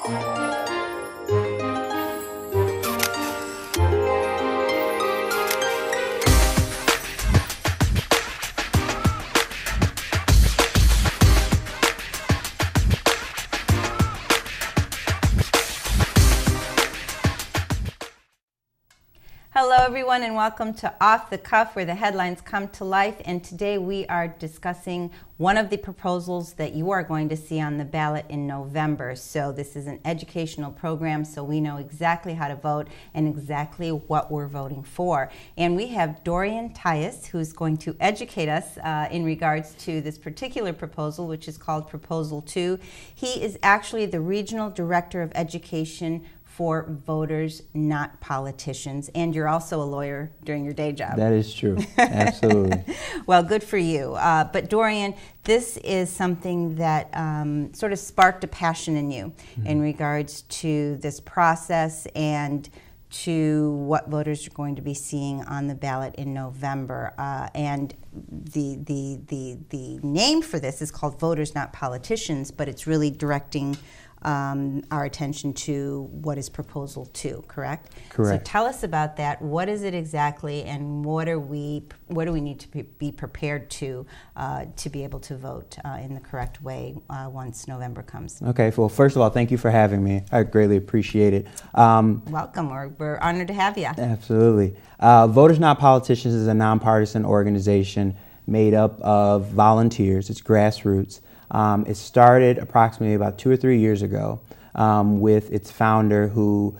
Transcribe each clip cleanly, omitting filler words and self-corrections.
Hello everyone and welcome to Off the Cuff, where the headlines come to life, and today we are discussing one of the proposals that you are going to see on the ballot in November. So this is an educational program, so we know exactly how to vote and exactly what we're voting for. And we have Dorian Tyus, who's going to educate us in regards to this particular proposal, which is called Proposal 2. He is actually the Regional Director of Education for Voters, Not Politicians. And you're also a lawyer during your day job. That is true. Absolutely. Well, good for you. But Dorian, this is something that sort of sparked a passion in you in regards to this process and to what voters are going to be seeing on the ballot in November. And the name for this is called Voters, Not Politicians, but it's really directing our attention to what is Proposal 2, correct? Correct. So tell us about that. What is it exactly, and what do we need to be prepared to be able to vote in the correct way once November comes? Okay. Well, first of all, thank you for having me. I greatly appreciate it. Welcome. We're honored to have you. Absolutely. Voters Not Politicians is a nonpartisan organization made up of volunteers. It's grassroots. It started approximately about 2 or 3 years ago with its founder who,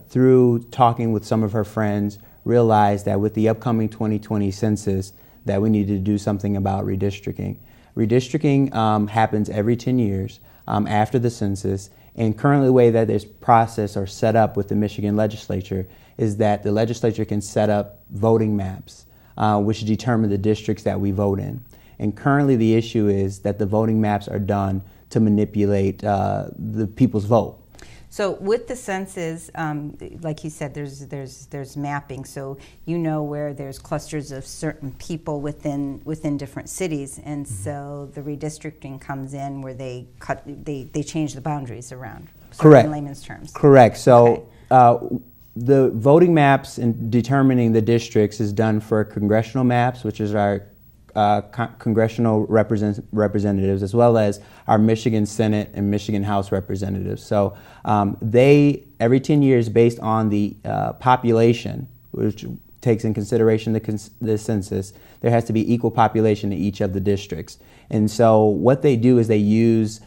through talking with some of her friends, realized that with the upcoming 2020 census that we needed to do something about redistricting. Redistricting happens every 10 years after the census, and currently the way that this process are set up with the Michigan legislature is that the legislature can set up voting maps which determine the districts that we vote in. And currently the issue is that the voting maps are done to manipulate the people's vote. So with the census, like you said, there's mapping. So you know where there's clusters of certain people within different cities, and so the redistricting comes in where they change the boundaries around. Correct. In layman's terms. Correct. So the voting maps and determining the districts is done for congressional maps, which is our congressional representatives, as well as our Michigan Senate and Michigan House representatives. So they, every 10 years, based on the population, which takes in consideration the census, there has to be equal population in each of the districts. And so what they do is they use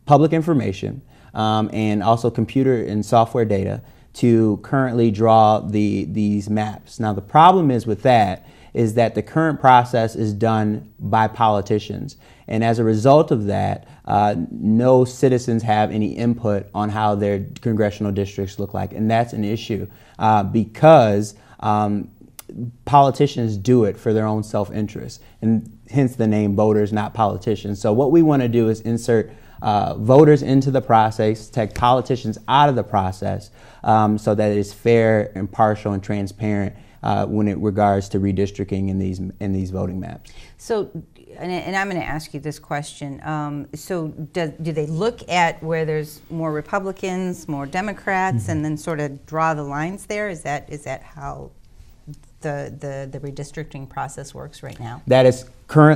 public information and also computer and software data to currently draw these maps. Now the problem is with that is that the current process is done by politicians. And as a result of that, no citizens have any input on how their congressional districts look like. And that's an issue because politicians do it for their own self-interest, and hence the name Voters, Not Politicians. So what we want to do is insert voters into the process, take politicians out of the process so that it is fair, impartial, and transparent when it regards to redistricting in these voting maps. So, and I'm going to ask you this question. So, do they look at where there's more Republicans, more Democrats, and then sort of draw the lines there? Is that how the redistricting process works right now? That is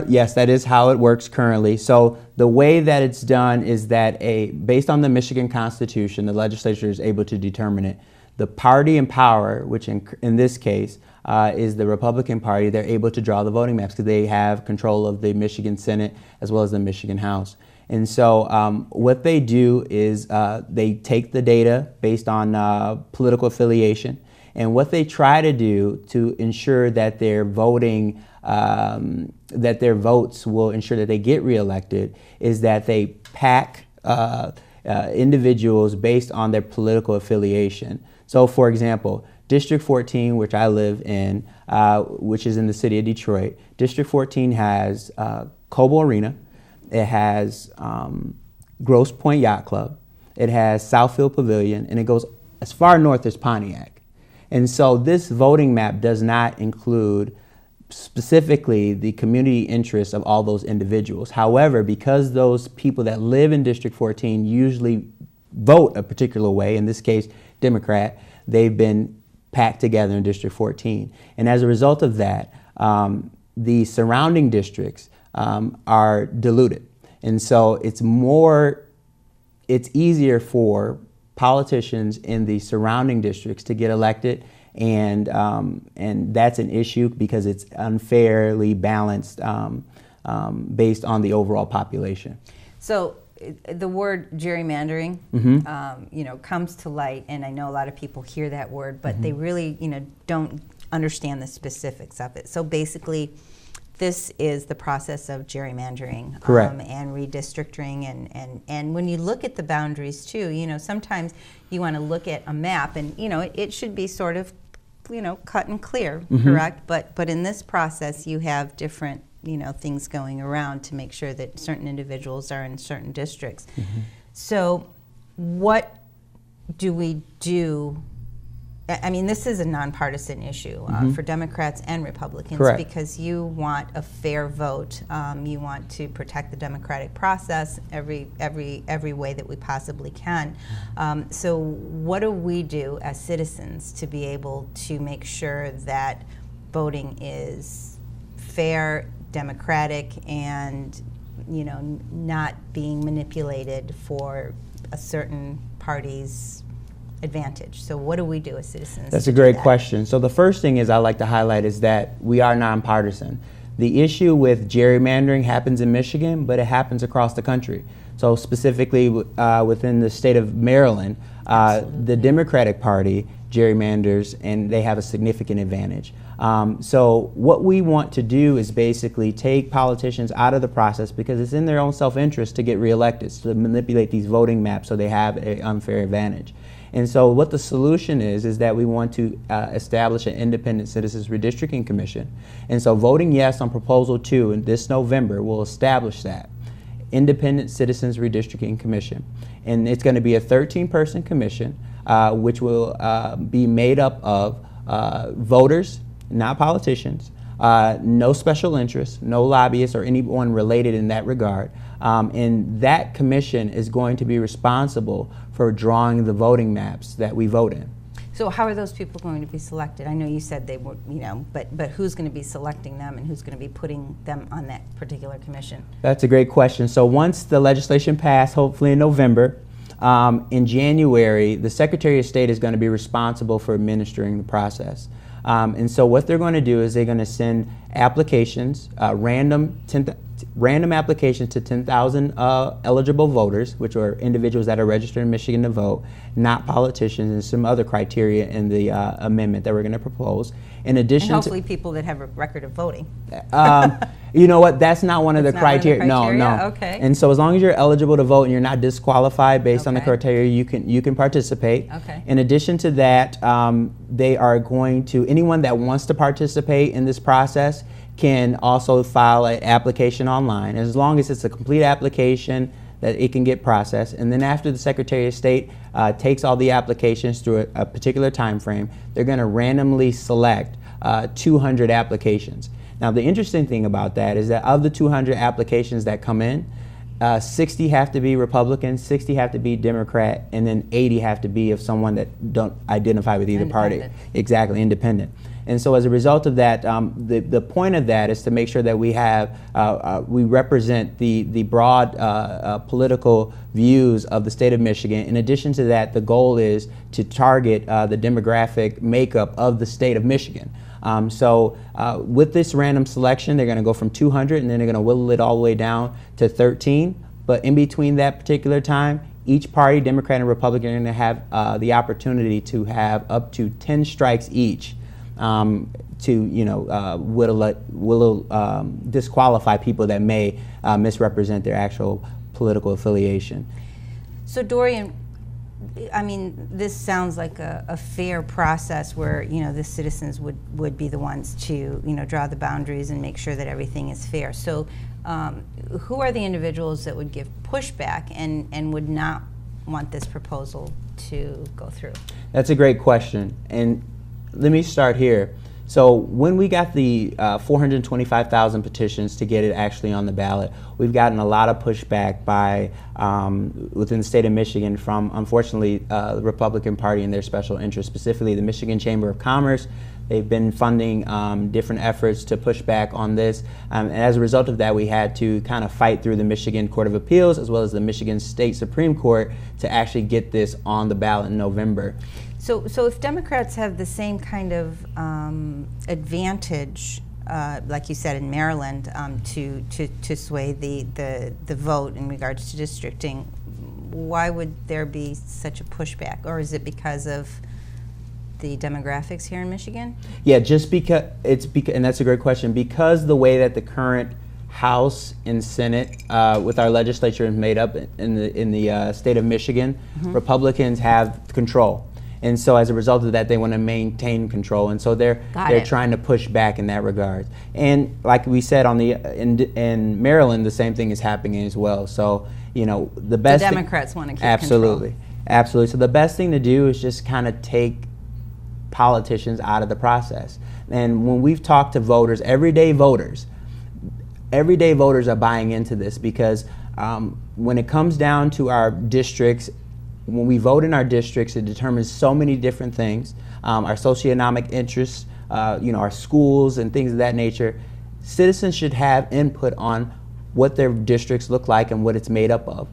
yes, that is how it works currently. So the way that it's done is that based on the Michigan Constitution, the legislature is able to determine it. The party in power, which in this case is the Republican Party, they're able to draw the voting maps because they have control of the Michigan Senate as well as the Michigan House. And so what they do is they take the data based on political affiliation, and what they try to do to ensure that their voting, that their votes will ensure that they get reelected is that they pack individuals based on their political affiliation. So for example, District 14, which I live in, which is in the city of Detroit, District 14 has Cobo Arena, it has Grosse Pointe Yacht Club, it has Southfield Pavilion, and it goes as far north as Pontiac. And so this voting map does not include specifically the community interests of all those individuals. However, because those people that live in District 14 usually vote a particular way, in this case, Democrat, they've been packed together in District 14. And as a result of that, the surrounding districts are diluted. And so it's easier for politicians in the surrounding districts to get elected, and that's an issue because it's unfairly balanced based on the overall population. So the word gerrymandering, comes to light, and I know a lot of people hear that word, but they really, don't understand the specifics of it. So basically, this is the process of gerrymandering, and redistricting, and when you look at the boundaries too, sometimes you want to look at a map, and it should be sort of, cut and clear, correct? But in this process, you have different things going around to make sure that certain individuals are in certain districts. So what do we do? I mean, this is a nonpartisan issue for Democrats and Republicans, because you want a fair vote. You want to protect the democratic process every way that we possibly can. So what do we do as citizens to be able to make sure that voting is fair, democratic, and not being manipulated for a certain party's advantage? So what do we do as citizens? That's a great question. So the first thing I like to highlight is that we are nonpartisan. The issue with gerrymandering happens in Michigan, but it happens across the country. So specifically within the state of Maryland, the Democratic Party gerrymanders, and they have a significant advantage. So what we want to do is basically take politicians out of the process, because it's in their own self-interest to get reelected, to manipulate these voting maps so they have an unfair advantage. And so what the solution is that we want to establish an independent citizens redistricting commission. And so voting yes on proposal 2 in this November will establish that independent citizens redistricting commission. And it's going to be a 13-person commission, which will be made up of voters, not politicians, no special interests, no lobbyists or anyone related in that regard. And that commission is going to be responsible for drawing the voting maps that we vote in. So how are those people going to be selected? I know you said they were, but who's going to be selecting them, and who's going to be putting them on that particular commission? That's a great question. So once the legislation passed, hopefully in November, in January, the Secretary of State is going to be responsible for administering the process. And so what they're going to do is they're going to send applications, random applications to 10,000 eligible voters, which are individuals that are registered in Michigan to vote, not politicians, and some other criteria in the amendment that we're going to propose. In addition, and hopefully people that have a record of voting. You know what? That's not one of the criteria. No. Okay. And so as long as you're eligible to vote and you're not disqualified based on the criteria, you can participate. Okay. In addition to that, they are going to, anyone that wants to participate in this process can also file an application online, as long as it's a complete application that it can get processed. And then after the Secretary of State takes all the applications through a particular time frame, they're going to randomly select 200 applications. Now the interesting thing about that is that of the 200 applications that come in, 60 have to be Republican, 60 have to be Democrat, and then 80 have to be of someone that don't identify with either party. Exactly, independent. And so as a result of that, the point of that is to make sure that we have, we represent the broad political views of the state of Michigan. In addition to that, the goal is to target the demographic makeup of the state of Michigan. So with this random selection, they're going to go from 200 and then they're going to whittle it all the way down to 13. But in between that particular time, each party, Democrat and Republican, are going to have the opportunity to have up to 10 strikes each to disqualify people that may misrepresent their actual political affiliation. So Dorian, I mean, this sounds like a fair process where, the citizens would be the ones to, draw the boundaries and make sure that everything is fair. So who are the individuals that would give pushback and would not want this proposal to go through? That's a great question. And let me start here. So when we got the 425,000 petitions to get it actually on the ballot, we've gotten a lot of pushback by within the state of Michigan from, unfortunately, the Republican Party and their special interests, specifically the Michigan Chamber of Commerce. They've been funding different efforts to push back on this. And as a result of that, we had to kind of fight through the Michigan Court of Appeals as well as the Michigan State Supreme Court to actually get this on the ballot in November. So if Democrats have the same kind of advantage, like you said in Maryland, to sway the vote in regards to districting, why would there be such a pushback? Or is it because of the demographics here in Michigan? Yeah, just because and that's a great question. Because the way that the current House and Senate with our legislature is made up in the state of Michigan, Republicans have control. And so as a result of that, they want to maintain control, and so they're trying to push back in that regard. And like we said, in Maryland, the same thing is happening as well. So the best. The Democrats want to keep absolutely, control. Absolutely. So the best thing to do is just kind of take politicians out of the process. And when we've talked to voters, everyday voters are buying into this because when it comes down to our districts. When we vote in our districts, it determines so many different things, our socioeconomic interests, our schools and things of that nature. Citizens should have input on what their districts look like and what it's made up of.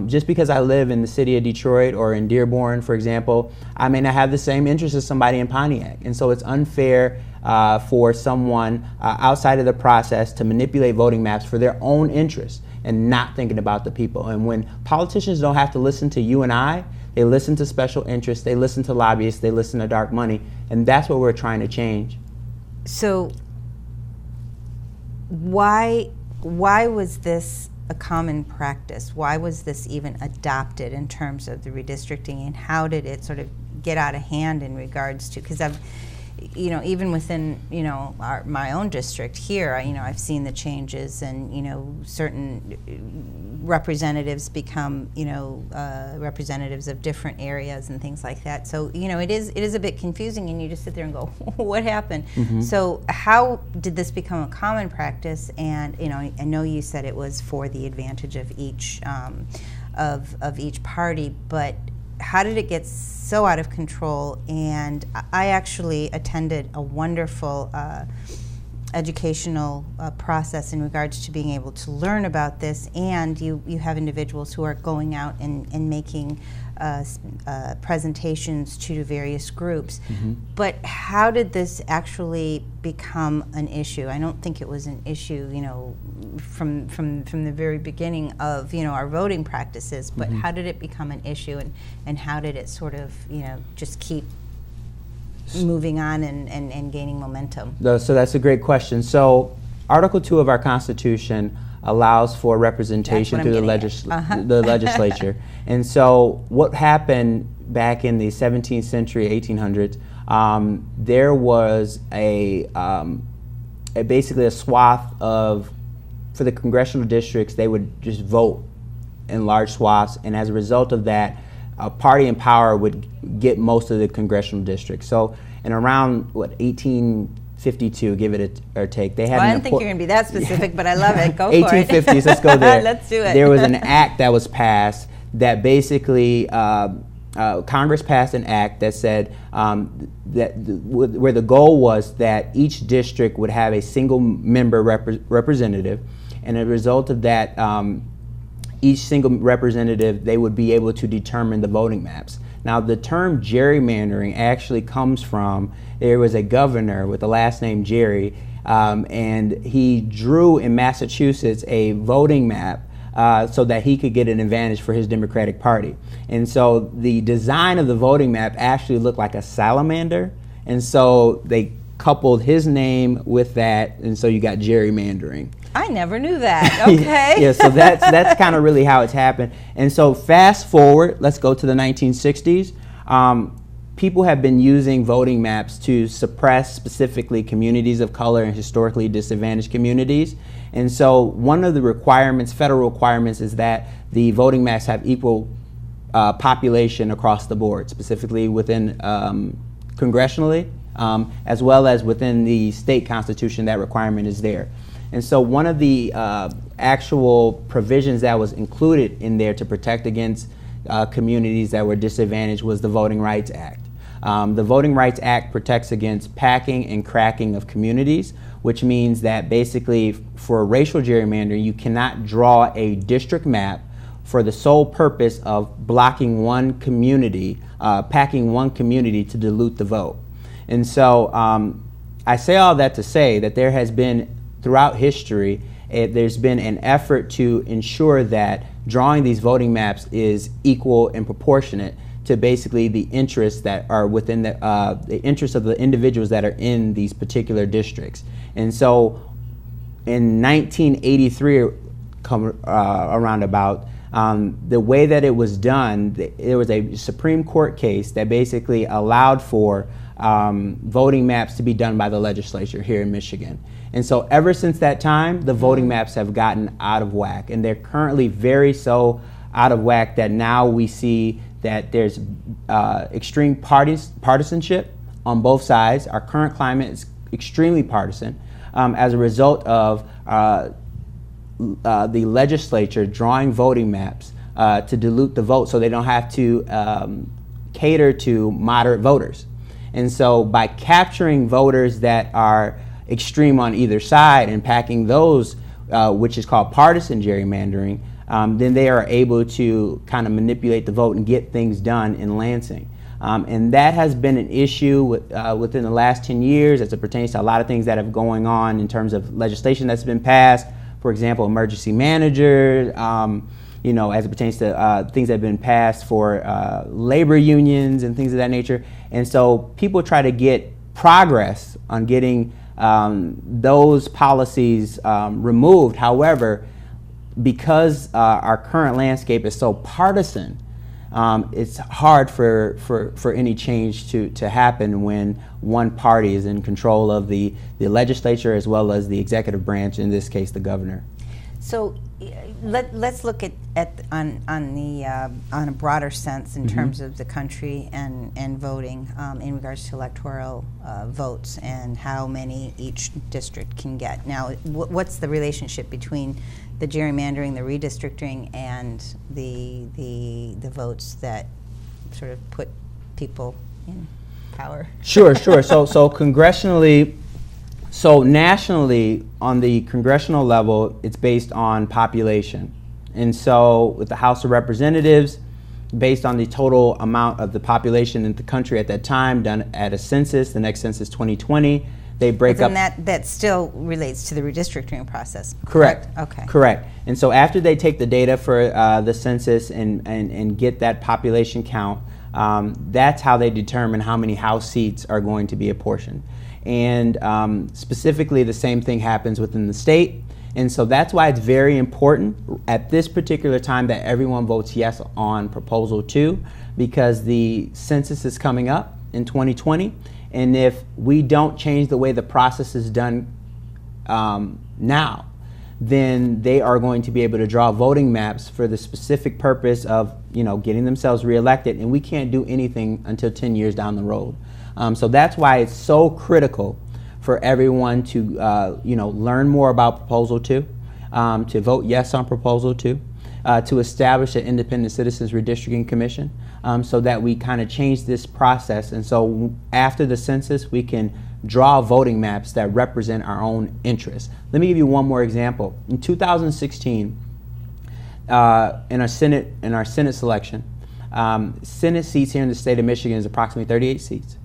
Just because I live in the city of Detroit or in Dearborn, for example, I may not have the same interests as somebody in Pontiac. And so it's unfair for someone outside of the process to manipulate voting maps for their own interests and not thinking about the people. And when politicians don't have to listen to you and I, they listen to special interests, they listen to lobbyists, they listen to dark money, and that's what we're trying to change. So why was this a common practice? Why was this even adopted in terms of the redistricting, and how did it sort of get out of hand in regards to, because even within my own district here, I've seen the changes, and certain representatives become representatives of different areas and things like that. So it is a bit confusing, and you just sit there and go, what happened? So how did this become a common practice? And I know you said it was for the advantage of each of each party, but how did it get so out of control? And I actually attended a wonderful educational process in regards to being able to learn about this, and you have individuals who are going out and making presentations to various groups. But how did this actually become an issue? I don't think it was an issue, from the very beginning of our voting practices. But how did it become an issue, and how did it sort of just keep moving on and gaining momentum? So that's a great question. So Article 2 of our Constitution allows for representation through the legislature. And so what happened back in the 17th century, 1800s, there was basically a swath for the congressional districts, they would just vote in large swaths, and as a result of that, a party in power would get most of the congressional districts. So in around 1852, give it a take, they had. Well, I didn't think you were going to be that specific, but I love it. Go for it. 1850s. Let's go there. Let's do it. There was an act that was passed that basically Congress passed an act that said where the goal was that each district would have a single member representative, and as a result of that, each single representative, they would be able to determine the voting maps. Now, the term gerrymandering actually comes from, there was a governor with the last name Jerry, and he drew in Massachusetts a voting map so that he could get an advantage for his Democratic Party. And so the design of the voting map actually looked like a salamander, and so they coupled his name with that, and so you got gerrymandering. I never knew that. Okay. Yeah, so that's kind of really how it's happened. And so fast forward, let's go to the 1960s. People have been using voting maps to suppress specifically communities of color and historically disadvantaged communities. And so one of the requirements, federal requirements, is that the voting maps have equal population across the board, specifically within congressionally. as well as within the state constitution that requirement is there. And so one of the actual provisions that was included in there to protect against communities that were disadvantaged was the Voting Rights Act. The Voting Rights Act protects against packing and cracking of communities, which means that basically for racial gerrymandering, you cannot draw a district map for the sole purpose of blocking one community, packing one community to dilute the vote. And so I say all that to say that there has been, throughout history, there's been an effort to ensure that drawing these voting maps is equal and proportionate to basically the interests that are within the interests of the individuals that are in these particular districts. And so in 1983, around about, the way that it was done, there was a Supreme Court case that basically allowed for voting maps to be done by the legislature here in Michigan. And so ever since that time, the voting maps have gotten out of whack, and they're currently very so out of whack that now we see that there's extreme partisanship on both sides. Our current climate is extremely partisan as a result of the legislature drawing voting maps to dilute the vote so they don't have to cater to moderate voters. And so by capturing voters that are extreme on either side and packing those, which is called partisan gerrymandering, then they are able to kind of manipulate the vote and get things done in Lansing. And that has been an issue within the last 10 years as it pertains to a lot of things that have going on in terms of legislation that's been passed. For example, emergency managers, you know, as it pertains to things that have been passed for labor unions and things of that nature. And so people try to get progress on getting those policies removed. However, because our current landscape is so partisan, it's hard for any change to happen when one party is in control of the legislature as well as the executive branch, in this case the governor. So let's look at on a broader sense in terms of the country and voting in regards to electoral votes and how many each district can get. Now, what's the relationship between the gerrymandering, the redistricting, and the votes that sort of put people in power? Sure. So congressionally, so nationally, on the congressional level, it's based on population. And so with the House of Representatives, based on the total amount of the population in the country at that time, done at a census, the next census 2020, they break up. And that still relates to the redistricting process. Correct. Okay. Correct. And so after they take the data for the census and get that population count, that's how they determine how many House seats are going to be apportioned. And specifically, the same thing happens within the state. And so that's why it's very important at this particular time that everyone votes yes on Proposal 2, because the census is coming up in 2020. And if we don't change the way the process is done now, then they are going to be able to draw voting maps for the specific purpose of, you know, getting themselves reelected. And we can't do anything until 10 years down the road. So that's why it's so critical for everyone to, you know, learn more about Proposal 2, to vote yes on Proposal 2, to establish an independent citizens redistricting commission, so that we kind of change this process. And so after the census, we can draw voting maps that represent our own interests. Let me give you one more example. In 2016, in our Senate selection, Senate seats here in the state of Michigan is approximately 38 seats.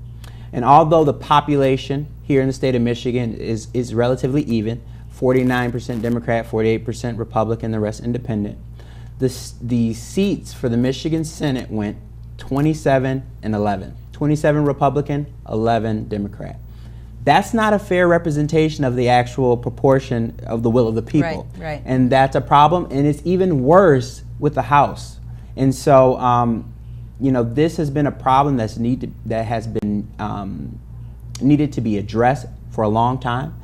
And although the population here in the state of Michigan is relatively even, 49% Democrat, 48% Republican, the rest independent, the seats for the Michigan Senate went 27 and 11. 27 Republican, 11 Democrat. That's not a fair representation of the actual proportion of the will of the people. Right. And that's a problem, and it's even worse with the House. And so, you know, this has been a problem that has been needed to be addressed for a long time.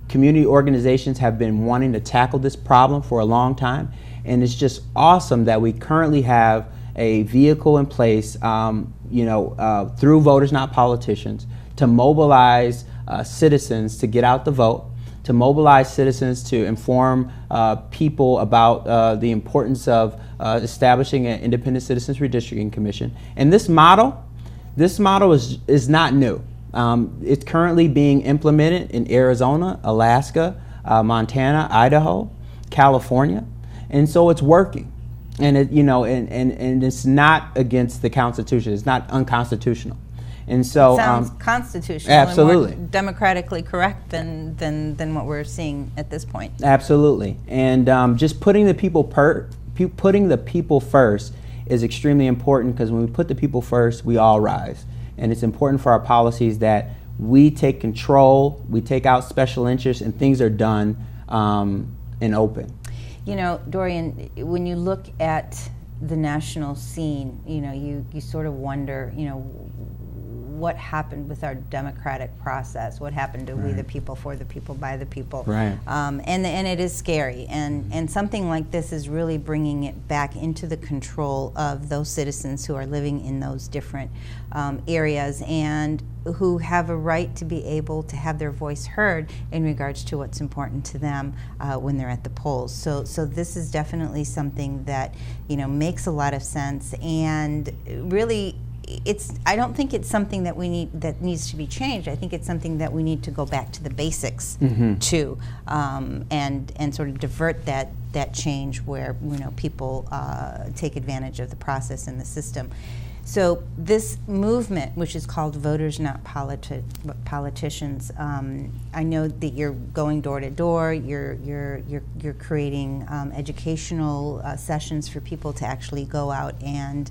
Community organizations have been wanting to tackle this problem for a long time, and it's just awesome that we currently have a vehicle in place, you know, through Voters Not Politicians, to mobilize citizens to get out the vote, to mobilize citizens to inform people about the importance of establishing an independent citizens redistricting commission. And this model is not new. It's currently being implemented in Arizona, Alaska, Montana, Idaho, California, and so it's working. And and it's not against the Constitution. It's not unconstitutional. And so it sounds constitutional, absolutely, and more democratically correct than what we're seeing at this point. Absolutely, and just putting the people first is extremely important, because when we put the people first, we all rise. And it's important for our policies that we take control, we take out special interests, and things are done and open. You know, Dorian, when you look at the national scene, you sort of wonder, what happened with our democratic process? What happened to we the people, for the people, by the people? Right. And it is scary. And something like this is really bringing it back into the control of those citizens who are living in those different areas, and who have a right to be able to have their voice heard in regards to what's important to them when they're at the polls. So this is definitely something that makes a lot of sense, and really, I don't think it's something that needs to be changed. I think it's something that we need to go back to the basics to, and sort of divert that change where people take advantage of the process and the system. So this movement, which is called Voters Not Politicians, I know that you're going door to door. You're creating educational sessions for people to actually go out and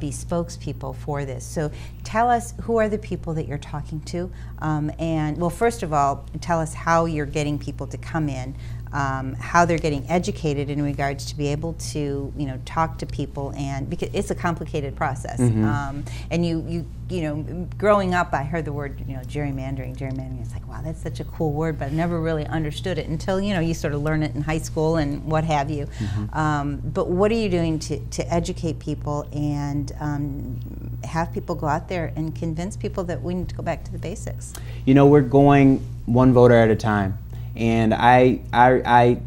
be spokespeople for this. So tell us, who are the people that you're talking to, and well, first of all, tell us how you're getting people to come in. How they're getting educated in regards to be able to, talk to people, and because it's a complicated process. And you growing up, I heard the word, gerrymandering. Gerrymandering. It's like, wow, that's such a cool word, but I never really understood it until you sort of learn it in high school and what have you. But what are you doing to educate people and have people go out there and convince people that we need to go back to the basics? We're going one voter at a time. And I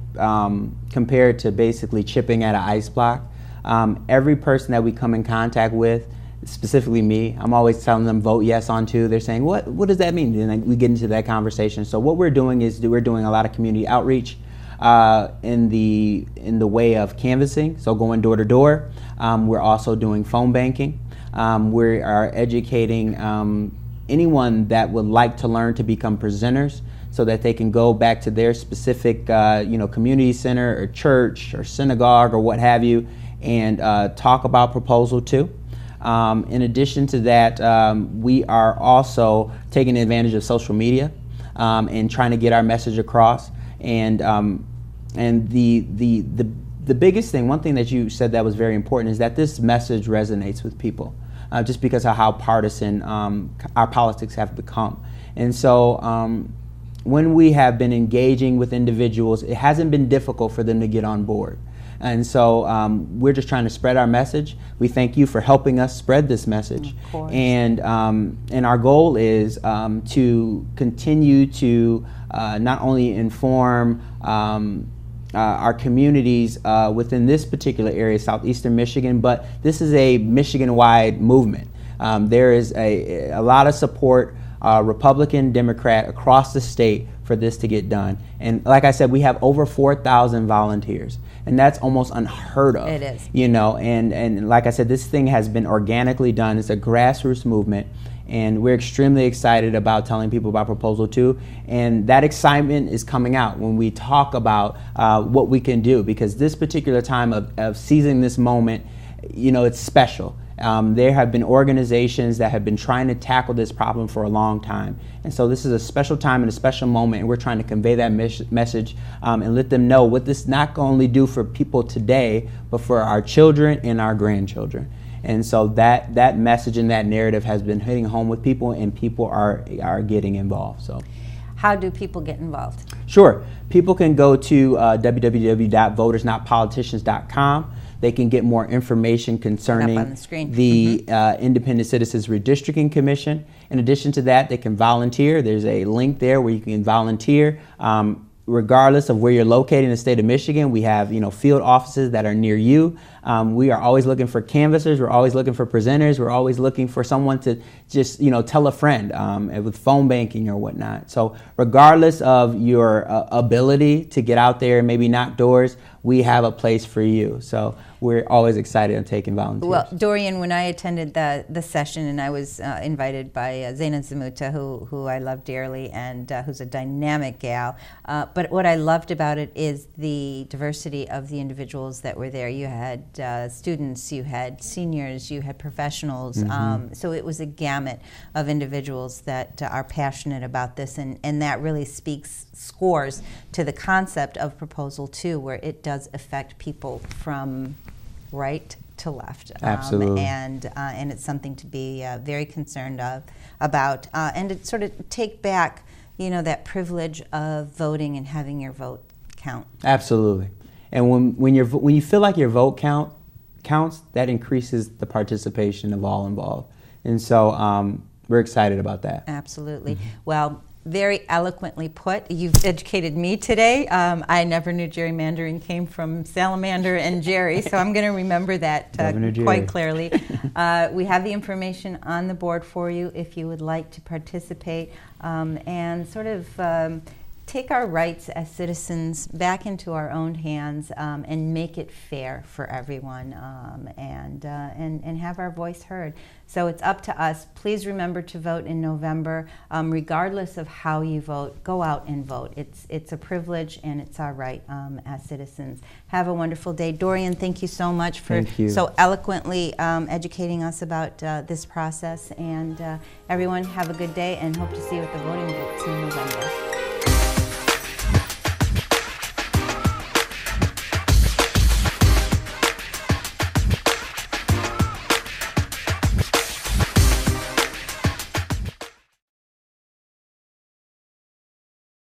compare it to basically chipping at an ice block. Every person that we come in contact with, specifically me, I'm always telling them vote yes on 2. They're saying, what does that mean? And we get into that conversation. So what we're doing is we're doing a lot of community outreach in the way of canvassing, so going door to door. We're also doing phone banking. We are educating anyone that would like to learn to become presenters, so that they can go back to their specific community center or church or synagogue or what have you, and talk about Proposal 2. In addition to that, we are also taking advantage of social media and trying to get our message across. And the biggest thing, one thing that you said that was very important, is that this message resonates with people, just because of how partisan our politics have become. And so when we have been engaging with individuals, it hasn't been difficult for them to get on board. And so we're just trying to spread our message. We thank you for helping us spread this message. Of course. And our goal is to continue to not only inform our communities within this particular area, southeastern Michigan, but this is a Michigan-wide movement. There is a lot of support, Republican, Democrat, across the state for this to get done. And like I said, we have over 4,000 volunteers, and that's almost unheard of. It is. And like I said, this thing has been organically done. It's a grassroots movement, and we're extremely excited about telling people about Proposal 2, and that excitement is coming out when we talk about what we can do, because this particular time of seizing this moment, it's special. There have been organizations that have been trying to tackle this problem for a long time. And so this is a special time and a special moment, and we're trying to convey that message and let them know what this not only do for people today, but for our children and our grandchildren. And so that message and that narrative has been hitting home with people, and people are getting involved. So, How do people get involved? Sure. People can go to www.votersnotpoliticians.com. They can get more information concerning the Independent Citizens Redistricting Commission. In addition to that, they can volunteer. There's a link there where you can volunteer. Regardless of where you're located in the state of Michigan, we have field offices that are near you. We are always looking for canvassers. We're always looking for presenters. We're always looking for someone to just tell a friend with phone banking or whatnot. So regardless of your ability to get out there and maybe knock doors, we have a place for you. So we're always excited on taking volunteers. Well, Dorian, when I attended the session, and I was invited by Zaina Zamuta, who I love dearly, and who's a dynamic gal. But what I loved about it is the diversity of the individuals that were there. You had students, you had seniors, you had professionals. So it was a gamut of individuals that are passionate about this, and that really scores to the concept of Proposal 2, where it does affect people from right to left. Absolutely. And it's something to be very concerned about, and to sort of take back, that privilege of voting and having your vote count. Absolutely. And when you feel like your vote counts, that increases the participation of all involved. And so we're excited about that. Absolutely. Well, very eloquently put. You've educated me today. I never knew gerrymandering came from salamander and Jerry, so I'm going to remember that quite clearly. We have the information on the board for you if you would like to participate and sort of take our rights as citizens back into our own hands and make it fair for everyone and have our voice heard. So it's up to us. Please remember to vote in November. Regardless of how you vote, go out and vote. It's a privilege and it's our right as citizens. Have a wonderful day. Dorian, thank you so much for so eloquently educating us about this process. And everyone have a good day and hope to see you at the voting booths in November.